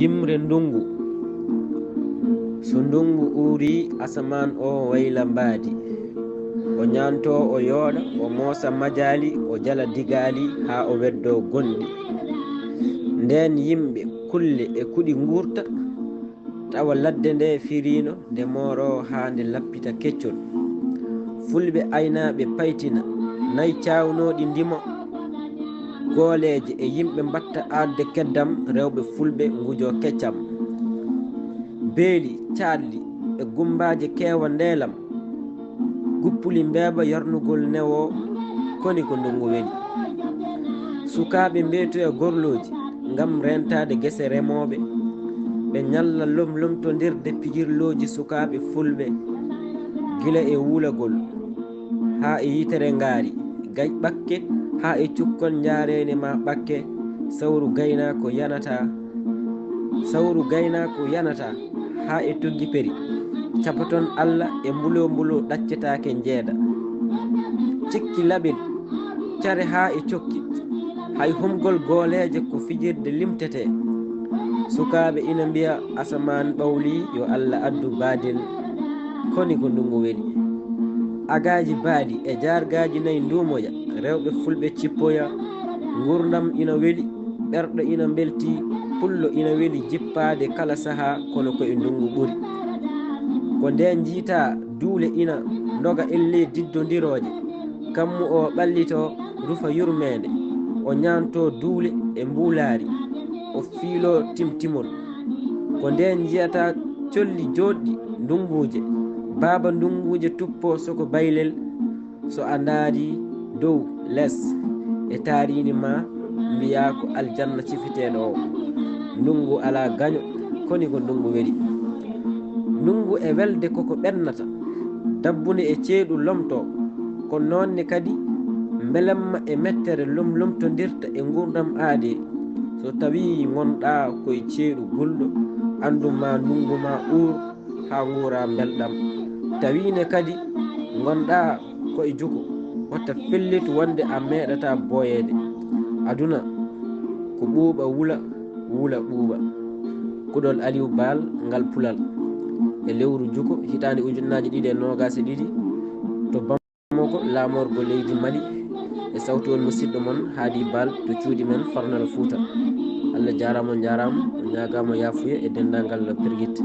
yimre ndungu. So ndungu uuri asaman o wayla mbaadi, o ñanto o yooɗa, o moosa majali, o jala digali ha o weddo gonɗi. Nden yimɓe kulle e kuɗi ngurta, tawa ladde nde firino nde moro ha nde lappita keccol. Fulɓe aynaɓe paytina, nayi cawnoɗi ndimo, gooleje e yimɓe mbatta adde keddam, rewɓe fulɓe ngujo keccam. Beeli caɗli e gumbaje kewa ndelam, guppuli mbeeba yarnugol newo koni ko ndungu weli. Sukaɓe mbetoya gorloji ngam rentade gese remoɓe, ɓe ñalla lomlomtodirde pijirloji sukaɓe fulɓe, gila e wulagol ha e yitere ngaari, gay ɓakke ha e cukkon jarene ma ɓakke. Sawru gaynako yanata ha e toggi peri, capaton Allah e mbulo ɗaccetake jeeda. Cikki laɓel care ha e cokki, hay humgol gooleje ko fijirde limtete. Sukaɓe ina mbiya asaman ɓawli, yo Allah addu baadel koni ko ndungu weli. Agaji baadi e jargaji nayi ndumoya, rewɓe fulɓe cippoya. Gurdam ina weli, ɓerɗo ina belti, pullo ina weli jippade kala saha, kono ko e ndungu ɓuri. Ko nden jiita duule ina doga elle diddodiroje, kammu o ɓallito rufa yurmede, o ñanto duule e mbulari, o fiilo timtimol. Ko nden jiyata colli joɗɗi ndunguje, baba ndunguje tuppo soko baylel. So a ndaari dow less e tarini ma, mbiya ko aljanna cifiteɗo o. Ndungu ala gaño, koni ko ndungu weli. Ndungu e welde koko ɓennata, dabbune e ceeɗu lomto, ko nonne kadi belemma e mettere lomtodirta e gurdam aade. So tawi gonɗa koye ceeɗu gulɗo, anduma ndungu ma uur ha guura belɗam. Tawine kadi gonɗa koye juko, watta fellitu wonde a meɗata boyede. Aduna ko ɓuuɓa wula ɓuuɓa. Kuɗol Aliou Bal ngal Pulal, e lewru juko hitande 2022 to Bamako lamorgo leydi Mali, e sawtol musidɗo mon Hady Bal to cuuɗi men Farnal Fouta. Allah jarama, on ñagama yafuya e dendagal Pirguitte.